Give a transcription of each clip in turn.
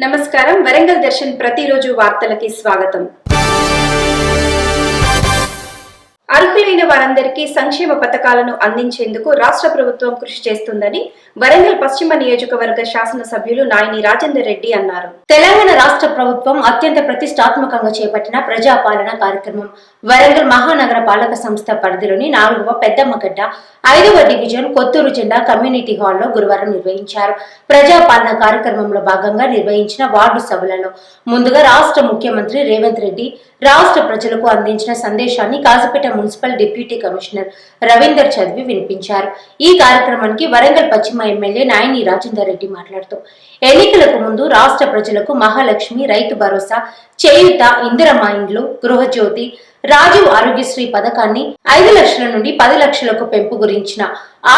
నమస్కారం. వరంగల్ దర్శన్ ప్రతిరోజు వార్తలకి స్వాగతం. అర్హులైన వారందరికీ సంక్షేమ పథకాలను అందించేందుకు రాష్ట్ర ప్రభుత్వం కృషి చేస్తుందని వరంగల్ పశ్చిమ నియోజకవర్గ శాసనసభ్యులు నాయని రాజేందర్ రెడ్డి అన్నారు. తెలంగాణ రాష్ట్ర ప్రభుత్వం అత్యంత ప్రతిష్టాత్మకంగా చేపట్టిన ప్రజాపాలన కార్యక్రమం వరంగల్ మహానగర పాలక సంస్థ పరిధిలోని 4వ పెద్దమ్మగడ్డ 5వ డివిజన్ కొత్తూరు జెండా కమ్యూనిటీ హాల్లో గురువారం నిర్వహించారు. ప్రజాపాలన కార్యక్రమంలో భాగంగా నిర్వహించిన వార్డు సభలలో ముందుగా రాష్ట్ర ముఖ్యమంత్రి రేవంత్ రెడ్డి రాష్ట్ర ప్రజలకు అందించిన సందేశాన్ని Kazipet municipal deputy commissioner Ravinder చదివి వినిపించారు. ఈ కార్యక్రమానికి వరంగల్ పశ్చిమ ఎమ్మెల్యే నాయని రాజేందర్ రెడ్డి మాట్లాడుతూ ఎన్నికలకు ముందు రాష్ట్ర ప్రజలకు మహాలక్ష్మి, రైతు భరోసా, చేయూత, ఇందిరమ్మ ఇండ్లు, గృహజ్యోతి, రాజీవ్ ఆరోగ్యశ్రీ పథకాన్ని 5 లక్షల నుండి 10 లక్షలకు పెంపు గురించిన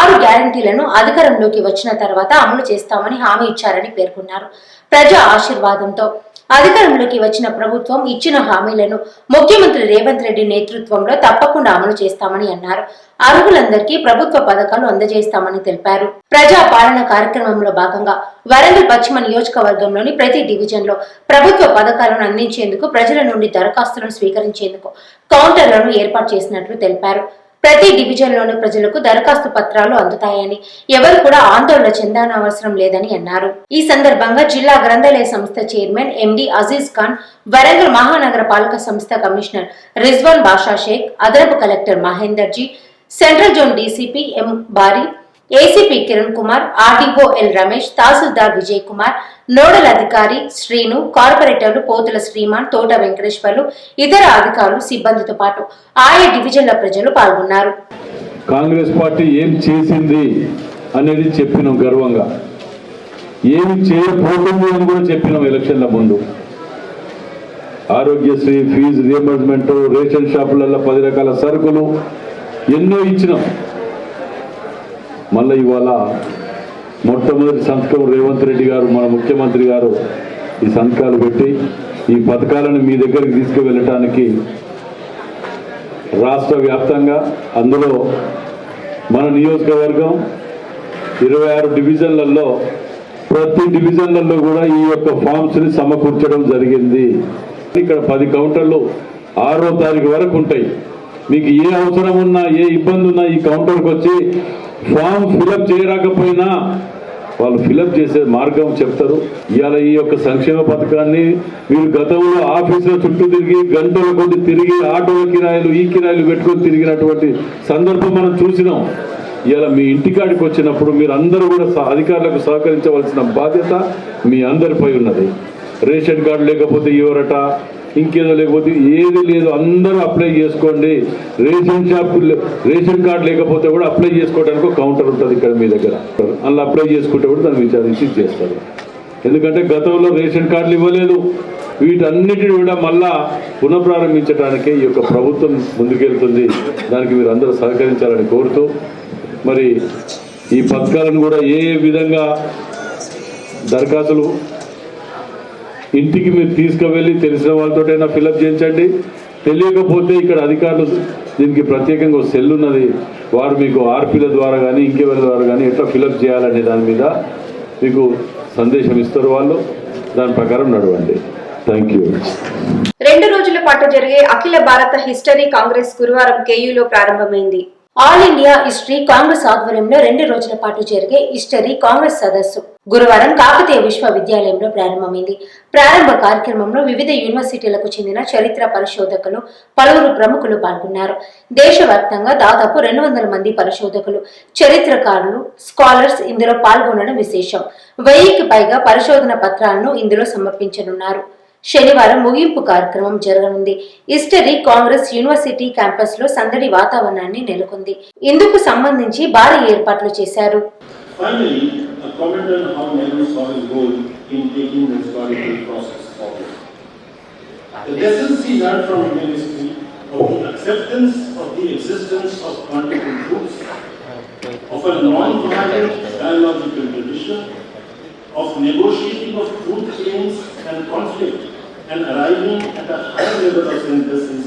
6 గ్యారంటీలను అధికారంలోకి వచ్చిన తర్వాత అమలు చేస్తామని హామీ ఇచ్చారని పేర్కొన్నారు. ప్రజా ఆశీర్వాదంతో అధికారంలోకి వచ్చిన ప్రభుత్వం ఇచ్చిన హామీలను ముఖ్యమంత్రి రేవంత్ రెడ్డి నేతృత్వంలో తప్పకుండా అమలు చేస్తామని అన్నారు. అర్హులందరికీ ప్రభుత్వ పథకాలు అందజేస్తామని తెలిపారు. ప్రజా పాలన కార్యక్రమంలో భాగంగా వరంగల్ పశ్చిమ నియోజకవర్గంలోని ప్రతి డివిజన్ లో ప్రభుత్వ పథకాలను అందించేందుకు ప్రజల నుండి దరఖాస్తులను స్వీకరించేందుకు కౌంటర్లను ఏర్పాటు చేసినట్లు తెలిపారు. ప్రతి డివిజన్ లోని ప్రజలకు దరఖాస్తు పత్రాలు అందుతాయని, ఎవరు కూడా ఆందోళన చెందనవసరం లేదని అన్నారు. ఈ సందర్భంగా జిల్లా గ్రంథాలయ సంస్థ చైర్మన్ ఎండి అజీజ్ ఖాన్, వరంగల్ మహానగర పాలక సంస్థ కమిషనర్ రిజ్వాన్ బాషా షేక్, అదనపు collector Mahender ji, central zone DCP M Bari, ACP Kiran Kumar, RDO L Ramesh, తహసీల్దార్ విజయ్ కుమార్, నోడల్ అధికారి శ్రీను, కార్పొరేటర్లు పోతుల శ్రీమాన్, తోట వెంకటేశ్వర్లు, ఇతర అధికారులు, సిబ్బందితో పాటు ఆయా డివిజన్ల ప్రజలు పాల్గొన్నారు. కాంగ్రెస్ పార్టీ ఏం చేసింది అనేది చెప్పినాం, గర్వంగా ఏమి చేయబోతుంది అని కూడా చెప్పినాం. ఎలక్షన్ల ముందు ఆరోగ్యశ్రీ, ఫీజు రియంబర్స్మెంట్, రేషన్ షాపులలో 10 రకాల సరుకులు ఎన్నో ఇచ్చినాం. మళ్ళీ ఇవాళ మొట్టమొదటి సంతకం రేవంత్ రెడ్డి గారు, మన ముఖ్యమంత్రి గారు ఈ సంతకాలు పెట్టి ఈ పథకాలను మీ దగ్గరికి తీసుకువెళ్ళటానికి రాష్ట్ర వ్యాప్తంగా, అందులో మన నియోజకవర్గం 26 డివిజన్లలో ప్రతి డివిజన్లలో కూడా ఈ యొక్క ఫామ్స్ని సమకూర్చడం జరిగింది. ఇక్కడ 10 కౌంటర్లు 6వ తారీఖు వరకు ఉంటాయి. మీకు ఏ అవసరం ఉన్నా, ఏ ఇబ్బంది ఉన్నా ఈ కౌంటర్కి వచ్చి ఫామ్ ఫిలప్ చేయరాకపోయినా వాళ్ళు ఫిలప్ చేసే మార్గం చెప్తారు. ఇవాళ ఈ యొక్క సంక్షేమ పథకాన్ని మీరు గతంలో ఆఫీసులో చుట్టూ తిరిగి గంటల కొద్ది తిరిగి ఆటోల కిరాయిలు, ఈ కిరాయిలు పెట్టుకొని తిరిగినటువంటి సందర్భం మనం చూసినాం. ఇవాళ మీ ఇంటికాడికి వచ్చినప్పుడు మీరు అందరూ కూడా అధికారులకు సహకరించవలసిన బాధ్యత మీ అందరిపై ఉన్నది. రేషన్ కార్డు లేకపోతే ఎవరట, ఇంకేదో లేకపోతే ఏది లేదు, అందరూ అప్లై చేసుకోండి. రేషన్ కార్డు లేకపోతే కూడా అప్లై చేసుకోవడానికి ఒక కౌంటర్ ఉంటుంది ఇక్కడ మీ దగ్గర. అలా అప్లై చేసుకుంటే కూడా దాన్ని విచారించి చేస్తారు. ఎందుకంటే గతంలో రేషన్ కార్డులు ఇవ్వలేదు. వీటన్నిటిని కూడా మళ్ళా పునఃప్రారంభించడానికే ఈ యొక్క ప్రభుత్వం ముందుకెళ్తుంది. దానికి మీరు అందరూ సహకరించాలని కోరుతూ, మరి ఈ పథకాలను కూడా ఏ విధంగా దరఖాస్తులు ఇంటికి మీరు తీసుకువెళ్ళి తెలిసిన వాళ్ళతోటైనా ఫిలప్ చేయించండి. తెలియకపోతే ఇక్కడ అధికారులు దీనికి ప్రత్యేకంగా సెల్ ఉన్నది, వారు మీకు ఆర్పీల ద్వారా కానీ ఇంకెవరి ద్వారా కానీ ఎట్లా ఫిలప్ చేయాలనే దాని మీద మీకు సందేశం ఇస్తారు. వాళ్ళు దాని ప్రకారం నడవండి. Thank you. 2 రోజుల పాటు జరిగే అఖిల భారత హిస్టరీ కాంగ్రెస్ గురువారం కేయూలో ప్రారంభమైంది. ఆల్ ఇండియా హిస్టరీ కాంగ్రెస్ ఆధ్వర్యంలో 2 రోజుల పాటు జరిగే హిస్టరీ కాంగ్రెస్ సదస్సు గురువారం కాకతీయ విశ్వవిద్యాలయంలో ప్రారంభమైంది. ప్రారంభ కార్యక్రమంలో వివిధ యూనివర్సిటీలకు చెందిన చరిత్ర పరిశోధకులు, పలువురు ప్రముఖులు పాల్గొన్నారు. దేశవ్యాప్తంగా దాదాపు 200 మంది పరిశోధకులు, చరిత్రకారులు, స్కాలర్స్ ఇందులో పాల్గొనడం విశేషం. 1000కి పైగా పరిశోధన పత్రాలను ఇందులో సమర్పించనున్నారు. శనివారం ముగింపు కార్యక్రమం జరగనుంది. హిస్టరీ కాంగ్రెస్ యూనివర్సిటీ క్యాంపస్ లో సందడి వాతావరణాన్ని నెలకొంది. ఇందుకు సంబంధించి భారీ ఏర్పాట్లు చేశారు. Finally, a comment on how Nehru saw his role in taking the historical process forward. The lessons he learned from Indian history of the acceptance of the existence of multiple groups, of a non-violent dialogical tradition, of negotiating of truth claims and conflict, and arriving at a higher level of synthesis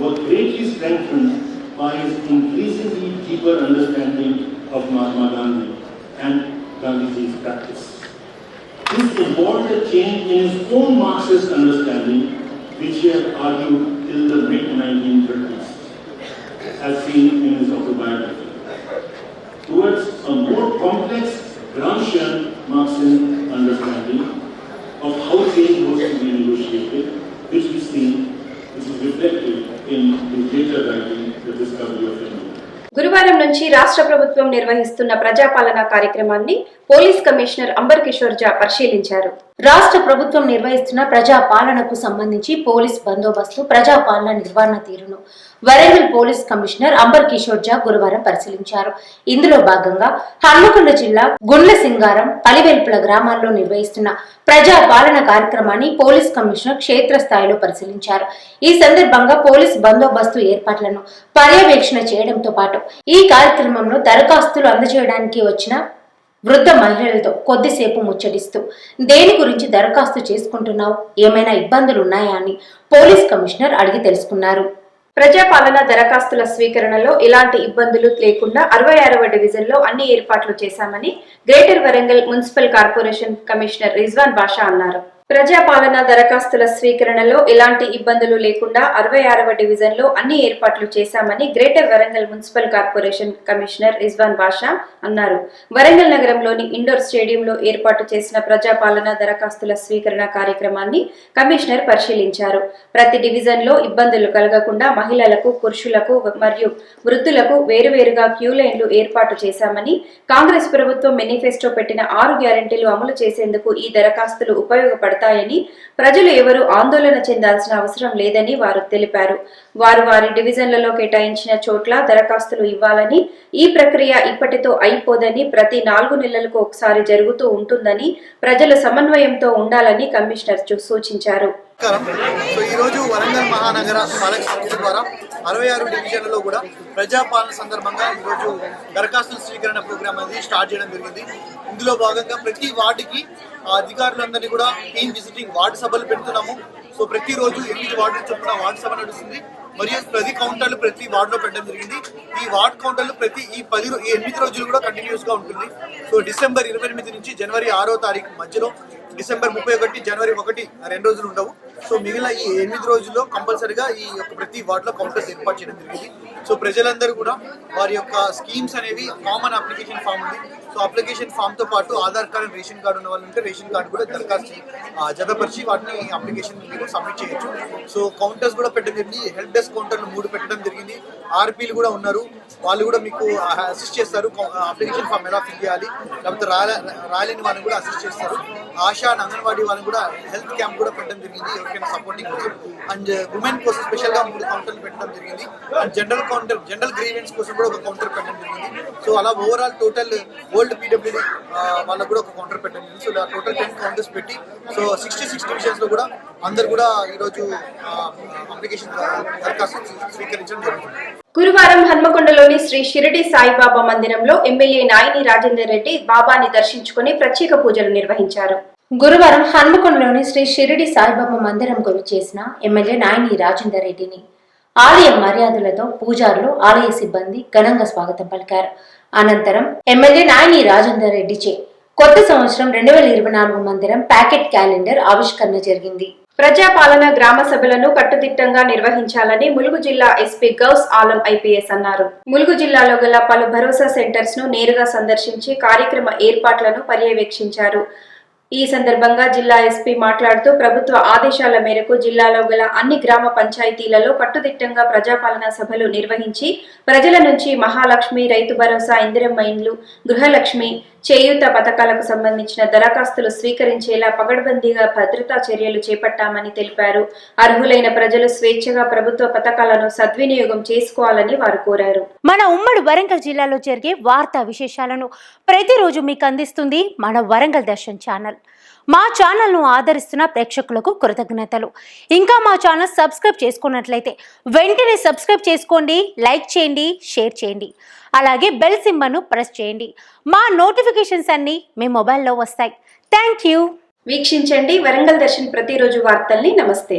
were greatly strengthened by his increasingly deeper understanding of Mahatma Gandhi and Gandhiji's practice. This involved a change in his own Marxist understanding, which he had argued till the mid-1930s, as seen in his autobiography, towards a more complex Gramscian Marxian understanding of how change was to be negotiated, which is reflected in his later writing, The Discovery of India. గురువారం నుంచి రాష్ట్ర ప్రభుత్వం నిర్వహిస్తున్న ప్రజాపాలన కార్యక్రమాన్ని police commissioner Ambar Kishore ఝా పరిశీలించారు. రాష్ట్ర ప్రభుత్వం నిర్వహిస్తున్న ప్రజా పాలనకు సంబంధించి పోలీస్ బందోబస్తు, ప్రజాపాలన నిర్వహణ తీరును వరంగల్ పోలీస్ కమిషనర్ అంబర్ కిషోర్ ఝా గురువారం పరిశీలించారు. ఇందులో భాగంగా హన్మకొండ జిల్లా గుండ్ల సింగారం, పలివెల్పుల గ్రామాల్లో నిర్వహిస్తున్న ప్రజా పాలన కార్యక్రమాన్ని పోలీస్ కమిషనర్ క్షేత్రస్థాయిలో పరిశీలించారు. ఈ సందర్భంగా పోలీస్ బందోబస్తు ఏర్పాట్లను పర్యవేక్షణ చేయడంతో పాటు ఈ కార్యక్రమంలో దరఖాస్తులు అందజేయడానికి వచ్చిన వృద్ధ మహిళలతో కొద్దిసేపు ముచ్చటిస్తూ దేని గురించి దరఖాస్తు చేసుకుంటున్నావు, ఏమైనా ఇబ్బందులు ఉన్నాయా అని పోలీస్ కమిషనర్ అడిగి తెలుసుకున్నారు. ప్రజాపాలన దరఖాస్తుల స్వీకరణలో ఎలాంటి ఇబ్బందులు లేకుండా 66వ డివిజన్లో అన్ని ఏర్పాట్లు చేశామని greater Warangal municipal corporation commissioner Rizwan Basha అన్నారు. ప్రజాపాలన దరఖాస్తుల స్వీకరణలో ఎలాంటి ఇబ్బందులు లేకుండా 66వ డివిజన్లో అన్ని ఏర్పాట్లు చేశామని greater Warangal municipal corporation commissioner Rizwan Basha అన్నారు. వరంగల్ నగరంలోని ఇండోర్ స్టేడియంలో ఏర్పాటు చేసిన ప్రజాపాలన దరఖాస్తుల స్వీకరణ కార్యక్రమాన్ని కమిషనర్ పరిశీలించారు. ప్రతి డివిజన్లో ఇబ్బందులు కలగకుండా మహిళలకు, పురుషులకు మరియు వృద్ధులకు వేరువేరుగా క్యూ లైన్లు ఏర్పాటు చేశామని, కాంగ్రెస్ ప్రభుత్వం మేనిఫెస్టో పెట్టిన 6 గ్యారెంటీలు అమలు చేసేందుకు ఈ దరఖాస్తులు ఉపయోగపడతాయని, ప్రజలు ఎవరూ ఆందోళన చెందాల్సిన అవసరం లేదని వారు తెలిపారు. వారు వారి డివిజన్లలో కేటాయించిన చోట్ల దరఖాస్తులు ఇవ్వాలని, ఈ ప్రక్రియ ఇప్పటితో అయిపోదని, ప్రతి 4 నెలలకు ఒకసారి జరుగుతూ ఉంటుందని, ప్రజల సమన్వయంతో ఉండాలని కమిషనర్ సూచించారు. సో ఈ రోజు వరంగల్ మహానగర పాలక సంస్థ ద్వారా 66 డివిజన్లలో కూడా ప్రజాపాలన సందర్భంగా ఈరోజు దరఖాస్తుల స్వీకరణ ప్రోగ్రామ్ అనేది స్టార్ట్ చేయడం జరిగింది. ఇందులో భాగంగా ప్రతి వార్డుకి అధికారులందరినీ కూడా టీమ్ విజిటింగ్ వార్డు సభలు పెడుతున్నాము. సో ప్రతిరోజు 8 వార్డులు చొప్పున వార్డు సభ నడుస్తుంది. మరియు ప్రతి కౌంటర్లు ప్రతి వార్డులో పెట్టడం జరిగింది. ఈ వార్డు కౌంటర్లు ప్రతి ఈ 8 రోజులు కూడా కంటిన్యూస్ గా ఉంటుంది. సో డిసెంబర్ 28 నుంచి జనవరి 6వ తారీఖు మధ్యలో, డిసెంబర్ 31, జనవరి 1 2 రోజులు ఉండవు. సో మిగిలిన ఈ 8 రోజుల్లో కంపల్సరీగా ఈ యొక్క ప్రతి వార్డులో కౌంటర్స్ ఏర్పాటు చేయడం జరిగింది. సో ప్రజలందరూ కూడా వారి యొక్క స్కీమ్స్ అనేవి కామన్ అప్లికేషన్ ఫామ్ ఉంది. సో అప్లికేషన్ ఫామ్ తో పాటు Aadhaar card and ration card ఉన్న వాళ్ళు ఉంటే రేషన్ కార్డు కూడా దరఖాస్తు జతపరిచి వాటిని అప్లికేషన్ మీరు సబ్మిట్ చేయొచ్చు. సో కౌంటర్స్ కూడా పెట్టడం జరిగింది. హెల్ప్ డెస్క్ కౌంటర్లు 3 పెట్టడం జరిగింది. ఆర్పీలు కూడా ఉన్నారు, వాళ్ళు కూడా మీకు అసిస్ట్ చేస్తారు. అప్లికేషన్ ఫామ్ ఎలా ఫిల్ చేయాలి, లేకపోతే రాలేని వాళ్ళని కూడా అసిస్ట్ చేస్తారు. ఆశా అండ్ అంగన్వాడీ వాళ్ళని కూడా హెల్త్ క్యాంప్ కూడా పెట్టడం జరిగింది ఎవరికైనా సపోర్టింగ్ కోసం. అండ్ ఉమెన్ కోసం స్పెషల్ గా 3 కౌంటర్లు పెట్టడం జరిగింది. అండ్ జనరల్ గ్రీవెన్స్ కోసం కూడా ఒక కౌంటర్ పెట్టడం జరిగింది. సో అలా ఓవరాల్ టోటల్ ఓల్డ్ పీడబ్ల్యూడీ వాళ్ళకు కూడా ఒక కౌంటర్ పెట్టడం జరిగింది. సో టోటల్ 10 కౌంటర్స్ పెట్టి సో 66 డివిజన్స్ లో కూడా అందరు కూడా ఈరోజు అప్లికేషన్ దరఖాస్తు స్వీకరించడం జరుగుతుంది. గురువారం హన్మకొండలోని శ్రీ షిరిడి సాయిబాబా మందిరంలో ఎమ్మెల్యే నాయిని రాజేందర్ రెడ్డి బాబాని దర్శించుకుని ప్రత్యేక పూజలు నిర్వహించారు. గురువారం హన్మకొండలోని శ్రీ షిరిడి సాయిబాబా మందిరంకు విచ్చేసిన ఎమ్మెల్యే నాయిని రాజేందర్ రెడ్డిని ఆలయ మర్యాదలతో పూజారులు, ఆలయ సిబ్బంది ఘనంగా స్వాగతం పలికారు. అనంతరం ఎమ్మెల్యే నాయిని రాజేందర్ రెడ్డిచే కొత్త సంవత్సరం 2024 మందిరం ప్యాకెట్ క్యాలెండర్ ఆవిష్కరణ జరిగింది. ప్రజాపాలన గ్రామ సభలను కట్టుదిట్టంగా నిర్వహించాలని ములుగు జిల్లా ఎస్పీ గౌస్ ఆలం ఐపీఎస్ అన్నారు. ములుగు జిల్లాలో గల పలు భరోసా సెంటర్స్ ను నేరుగా సందర్శించి కార్యక్రమ ఏర్పాట్లను పర్యవేక్షించారు. ఈ సందర్భంగా జిల్లా ఎస్పీ మాట్లాడుతూ ప్రభుత్వ ఆదేశాల మేరకు జిల్లాలో గల అన్ని గ్రామ పంచాయతీలలో కట్టుదిట్టంగా ప్రజాపాలన సభలు నిర్వహించి ప్రజల నుంచి మహాలక్ష్మి, రైతు భరోసా, ఇందిరమ్మ ఇండ్లు, గృహలక్ష్మి, చేయూత పథకాలకు సంబంధించిన దరఖాస్తులు స్వీకరించేలా పగడ్బందీగా భద్రతా చర్యలు చేపట్టామని తెలిపారు. అర్హులైన ప్రజలు స్వేచ్ఛగా ప్రభుత్వ పథకాలను సద్వినియోగం చేసుకోవాలని వారు కోరారు. మన ఉమ్మడి వరంగల్ జిల్లాలో జరిగే వార్తా విశేషాలను ప్రతిరోజు మీకు అందిస్తుంది మన వరంగల్ దర్శన్ ఛానల్. మా ఛానల్ను ఆదరిస్తున్న ప్రేక్షకులకు కృతజ్ఞతలు. ఇంకా మా ఛానల్ సబ్స్క్రైబ్ చేసుకున్నట్లయితే వెంటనే సబ్స్క్రైబ్ చేసుకోండి, లైక్ చేయండి, షేర్ చేయండి. అలాగే బెల్ సింబల్ను ప్రెస్ చేయండి. మా నోటిఫికేషన్స్ అన్నీ మీ మొబైల్లో వస్తాయి. Thank you. వీక్షించండి వరంగల్ దర్శన్ ప్రతిరోజు వార్తల్ని. నమస్తే.